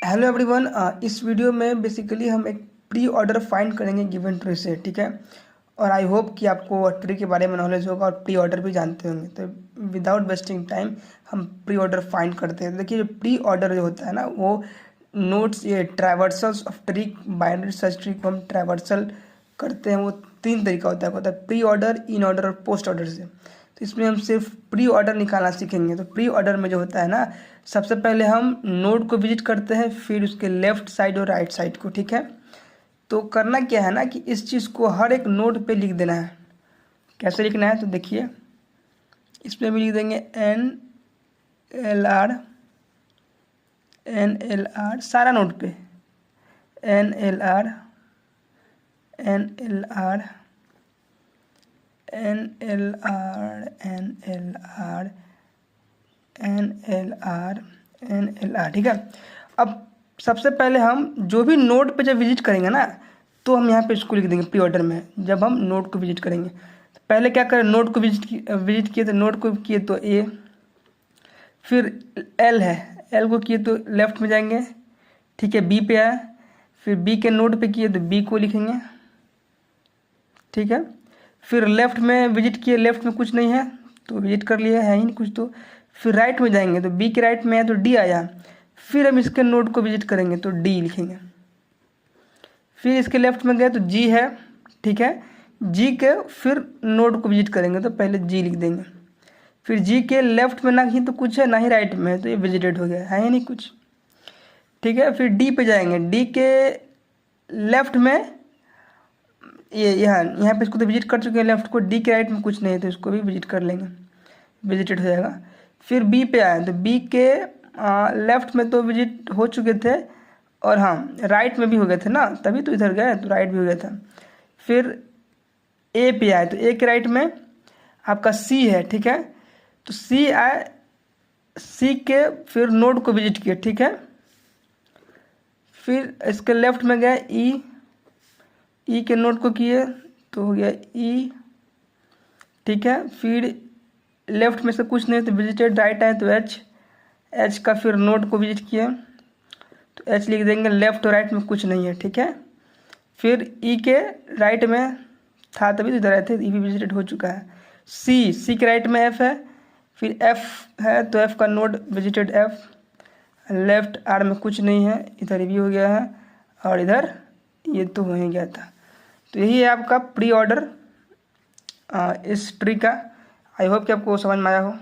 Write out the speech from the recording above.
Hello everyone. इस video में basically हम एक प्री ऑर्डर फाइंड करेंगे गिवन ट्री से, ठीक है। और आई होप कि आपको ट्री के बारे में नॉलेज होगा और प्री ऑर्डर भी जानते होंगे। तो विदाउट वेस्टिंग टाइम हम प्री ऑर्डर फाइंड करते हैं। तो देखिए, जो प्री ऑर्डर जो होता है ना, वो नोट्स ये traversals of tree, binary search tree को हम ट्रैवर्सल करते हैं। वो तीन तरीका होता है प्री ऑर्डर, इन ऑर्डर और पोस्ट ऑर्डर से। तो इसमें हम सिर्फ प्री ऑर्डर निकालना सीखेंगे। तो प्री ऑर्डर में जो होता है ना, सबसे पहले हम नोड को विजिट करते हैं, फिर उसके लेफ्ट साइड और राइट साइड को, ठीक है। तो करना क्या है ना कि इस चीज़ को हर एक नोड पे लिख देना है। कैसे लिखना है तो देखिए, इसमें भी लिख देंगे NLR सारा नोड पे NLR NLR NLR NLR NLR NLR, ठीक है। अब सबसे पहले हम जो भी नोड पे जब विजिट करेंगे ना, तो हम यहाँ पे इसको लिख देंगे प्री ऑर्डर में। जब हम नोड को विजिट करेंगे तो पहले क्या करें, नोड को विजिट किए तो नोड को किए तो ए, फिर एल है, एल को किए तो लेफ्ट में जाएंगे, ठीक है। बी पे आए, फिर बी के नोड पे किए तो बी को लिखेंगे, ठीक है। फिर लेफ्ट में विजिट किए, लेफ्ट में कुछ नहीं है तो विजिट कर लिया, है ही नहीं कुछ। तो फिर राइट में जाएंगे तो बी के राइट में है तो डी आया, फिर हम इसके नोड को विजिट करेंगे तो डी लिखेंगे। फिर इसके लेफ्ट में गए तो जी है, ठीक है। जी के फिर नोड को विजिट करेंगे तो पहले जी लिख देंगे। फिर जी के लेफ्ट में ना ही तो कुछ है ना ही राइट में है, तो ये विजिटेड हो गया, है ही नहीं कुछ, ठीक है। फिर डी पे जाएंगे, डी के लेफ्ट में ये यहाँ पे इसको तो विजिट कर चुके हैं लेफ्ट को, डी के राइट में कुछ नहीं है तो इसको भी विजिट कर लेंगे, विजिटेड हो जाएगा। फिर बी पे आए तो बी के लेफ्ट में तो विजिट हो चुके थे, और हाँ राइट में भी हो गए थे ना, तभी तो इधर गए तो राइट भी हो गया था। फिर ए पे आए तो ए के राइट में आपका सी है, ठीक है। तो सी आए, सी के फिर नोड को विजिट किए, ठीक है। फिर इसके लेफ्ट में गए ई के नोड को किए तो हो गया ई, ठीक है। फिर लेफ्ट में से कुछ नहीं तो विजिटेड, राइट आए तो एच का फिर नोड को विजिट किए तो एच लिख देंगे, लेफ्ट और राइट में कुछ नहीं है, ठीक है। फिर ई के राइट में था तभी तो इधर आए थे, ई भी विजिटेड हो चुका है। सी के राइट में एफ है, फिर एफ है तो एफ का node visited F, left R में कुछ नहीं है, इधर भी हो गया है, और इधर ये तो हो ही गया था। तो यही है आपका प्री ऑर्डर इस ट्री का। आई होप कि आपको समझ में आया हो।